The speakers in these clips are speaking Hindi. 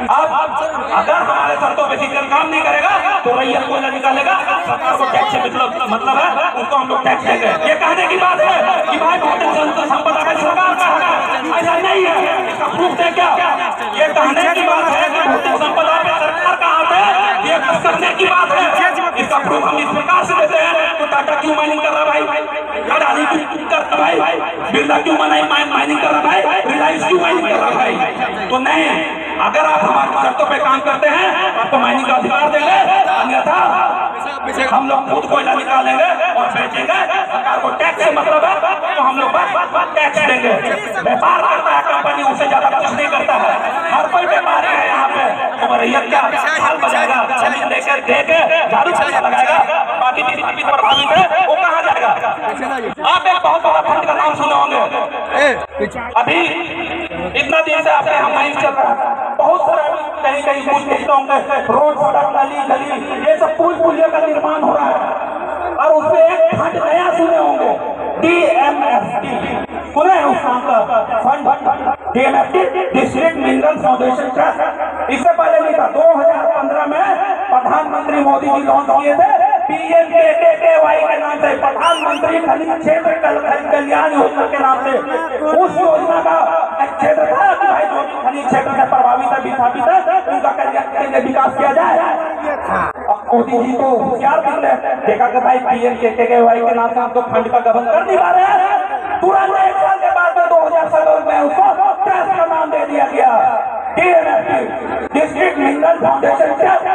अब अगर हमारे शर्तों पे सीजन काम नहीं करेगा तो रैयत कोयला निकालेगा, सरकार को टैक्स से मतलब है उसको हम लोग टैक्स देंगे। ये कहने की बात है कि भाई भौतिक संपदा का सरकार का है, ऐसा नहीं है। इसका प्रूफ है क्या? ये कहने की बात है कि भौतिक संपदा पे सरकार का हाथ है, ये करने की बात है। इसका प्रूफ हम इस प्रकार से देते हैं। तो टाटा क्यों माइनिंग कर रहा भाई? अडानी क्यों करता भाई? बिरला क्यों माइनिंग कर रहा भाई? रिलायंस क्यों माइनिंग कर रहा भाई? तो नहीं, अगर आप हमारी शर्तों पे काम करते हैं आपको माइनिंग का अधिकार देंगे, अन्यथा हम लोग खुद कोयला निकालेंगे और बेचेंगे। सरकार को टैक्स से मतलब है तो हम लोग टैक्स देंगे। व्यापार करता है कंपनी, उससे ज्यादा कुछ नहीं करता है। हर कोई व्यापारी है यहाँ पे, तो रैयत क्या हाल बजाएगा? जमीन देकर देके झाड़ू पोछा लगाएगा, बाकी जितनी प्रभावित है वो कहाँ जाएगा? आप एक बहुत बड़ा फंड का नाम सुने होंगे। अभी इतना दिन से आपके यहाँ माइनिंग चल रहा है, बहुत सारा कहीं कहीं कुछ देखते होंगे, रोड सड़क नाली गली ये सब पुल पुलिया का निर्माण हो रहा है। और उसमें एक फंड नया सुने होंगे, DMFT सुने हैं उस नाम का fund, DMFT district mineral foundation trust. इससे पहले नहीं था, 2015 में प्रधानमंत्री मोदी जी लॉन्च किए थे PMKKY के नाम से, प्रधानमंत्री खनिज क्षेत्र कल्याण योजना के नाम से। उस योजना का एक क्षेत्र था कि भाई जो खनिज क्षेत्र से प्रभावित है, विस्थापित है, उनका कल्याण विकास किया जाए। मोदी जी तो होशियार निकले, देखा कि भाई PMKKY के नाम से हम तो फंड का गबन कर नहीं पा रहे हैं। तुरंत 1 साल के बाद में 2017 में उसको ट्रस्ट का नाम दे दिया गया, DMFT district mineral foundation trust,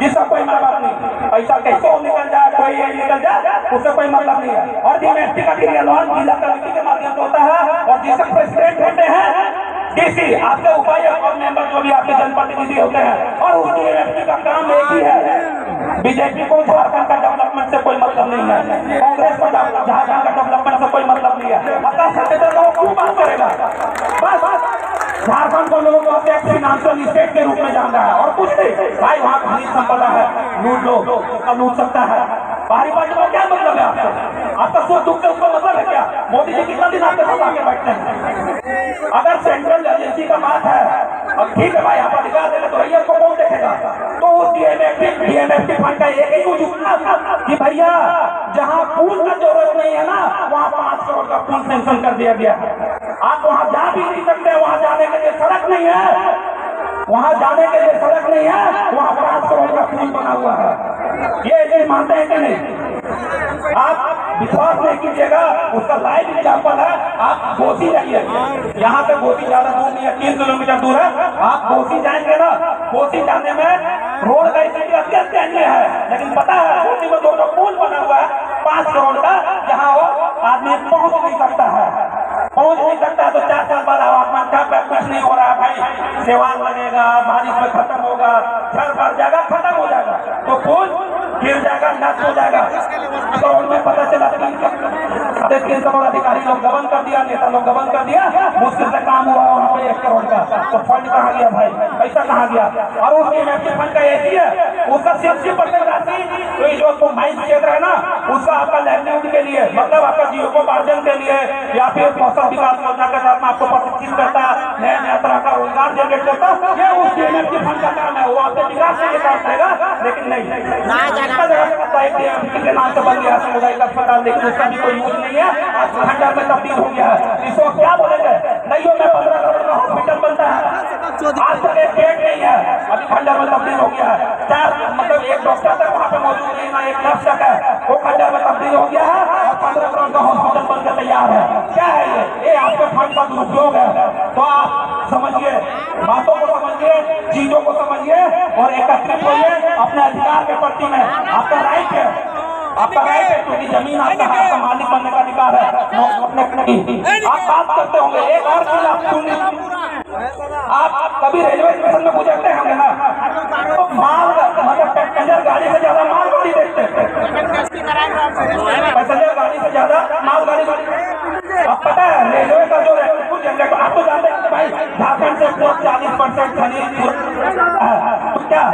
जिसका कोई मतलब नहीं। पैसा कैसे निकल जाए, कोई ये निकल जाए, उससे कोई मतलब नहीं है। और DMFT का क्रियान्वयन जिला कमेटी के माध्यम से होता है और जिसके प्रेसिडेंट होते हैं DC, आपके उपायुक्त और मेंबर जो भी आपके जनप्रतिनिधि होते हैं। और उस DMFT का काम एक ही है, बीजेपी को झारखंड का डेवलपमेंट से कोई मतलब नहीं है, कांग्रेस को झारखंड का डेवलपमेंट से कोई मतलब नहीं है। अपना सेक्रेटरी लोग क्यों बात करेगा? बस झारखंड को लोगों को एक फाइनेंशियल स्टेट के रूप में जाना है और कुछ नहीं। भाई वहाँ खनिज संपदा है, लूट लो, लूट सकता है। बाहरी पार्टी को क्या मतलब है आपको? आपका सुख दुख से उसको मतलब है क्या? मोदी जी कितना दिन आपके साथ आके बैठते हैं? अगर सेंट्रल एजेंसी का बात है, अब ठीक है भाई आप अधिकार देंगे तो रैयत को कौन देखेगा? तो उस DMFT फंड का एक ही कुछ कि भैया जहाँ पुल का जरूरत नहीं है ना, वहाँ 5 करोड़ का पुल सैंक्शन कर दिया गया। आप वहाँ जा भी नहीं सकते, वहाँ जाने के लिए सड़क नहीं है, वहाँ जाने के लिए सड़क नहीं है, वहाँ 5 करोड़ का पुल बना हुआ है। ये मानते हैं कि नहीं? आप विश्वास नहीं कीजिएगा, उसका लाइव एग्जाम्पल है। आप घोसी जाइए, यहाँ से घोसी ज्यादा दूर नहीं है, 3 किलोमीटर दूर है। आप घोसी जाएंगे ना, घोसी जाने में रोड का स्थिति अत्यंत दयनीय है, लेकिन पता है घोसी में 2 पुल बना हुआ है 5 करोड़ का, जहाँ वो आदमी पहुंच नहीं सकता है। तो 4 साल बाद आवागमन का कुछ नहीं हो रहा है भाई, सेवान लगेगा, बारिश में खत्म होगा, घर भर जाएगा, खत्म हो जाएगा, तो पुल गिर जाएगा, नष्ट हो जाएगा। तो उनमें पता चला 3 करोड़ अधिकारी लोग गबन कर दिया, नेता लोग गबन कर दिया, मुश्किल से काम हुआ वहाँ पे 1 करोड़ का। तो फंड कहाँ गया भाई? पैसा कहाँ गया? और उस DMFT फंड का एक ही है, उसका 60% राशि जो माइंस क्षेत्र है ना, उसका आपका लाइवलीहुड के लिए, मतलब आपका जीविकोपार्जन के लिए या फिर कौशल विकास योजना के साथ में आपको प्रशिक्षित करता, नया तरह का रोजगार जनरेट करता, ये उस DMFT फंड का काम है। वो आपके विकास के लिए काम करेगा, लेकिन नहीं DMFT के नाम से बन गया सामुदायिक अस्पताल, लेकिन उसका भी कोई यूज नहीं है। आज खंडर में तब्दील हो गया है। इसको क्या बोलेंगे? नहीं में 15 करोड़ का हॉस्पिटल बनता है, आज तक एक बेड नहीं है, अभी खंडर में तब्दील हो गया है। 4 मतलब 1 डॉक्टर तक वहाँ पे मौजूद नहीं, ना 1 नर्स तक है, वो खंडर में तब्दील हो गया है और 15 करोड़ का हॉस्पिटल बनकर तैयार है। क्या है ये आपके फंड का दुरुपयोग है। तो आप समझिए, बातों को समझिए, चीजों को समझिए और एकत्रित होइए अपने अधिकार के प्रति में। आपका राइट है, आपका राइट है, क्योंकि जमीन आपका हाथ का मालिक बनने का अधिकार है। आप बात करते होंगे, एक और चीज आप सुनिए, आप कभी रेलवे स्टेशन में गुजरते होंगे ना, तो माल मतलब पैसेंजर गाड़ी से ज्यादा माल गाड़ी देखते हैं, पैसेंजर गाड़ी से ज्यादा माल गाड़ी। अब पता है रेलवे का जो जनरेटर, आपको जानते हैं भाई झारखंड से 40% खनिज, तो क्या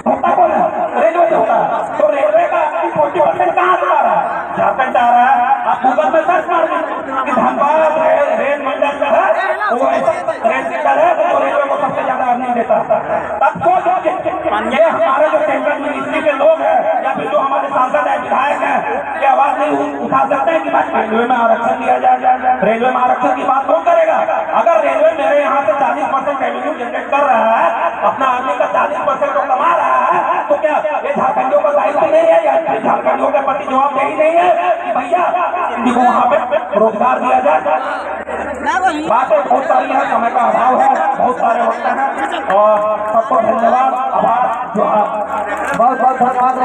होता कौन है? रेलवे से होता है। तो रेलवे का 40% कहाँ से आ रहा है? झारखंड से आ रहा है। आप गूगल में सर्च मार दीजिए कि धनबाद रेल मंडल जो है वो ऐसा रेल सेक्टर है तो रेलवे को सबसे ज्यादा अर्निंग देता है। तब तो ये हमारे जो सेंट्रल मिनिस्ट्री के लोग हैं या फिर जो हमारे सांसद है, विधायक हैं, ये आवाज नहीं उठा सकते हैं कि भाई रेलवे में आरक्षण दिया जाए। रेलवे में आरक्षण की बात कौन करेगा? अगर रेलवे मेरे यहाँ से 40% रेवेन्यू जनरेट कर रहा है, अपना आदमी का 40% तो कमा रहा है, तो क्या ये झारखंडियों का दायित्व नहीं है या झारखंडियों के प्रति जवाबदेही नहीं है कि भैया इनको वहाँ पे रोजगार दिया जाए? बातें बहुत सारी है, समय का अभाव है, बहुत सारे वक्त हैं और सबको धन्यवाद, आभार, जोहार, बहुत बहुत धन्यवाद।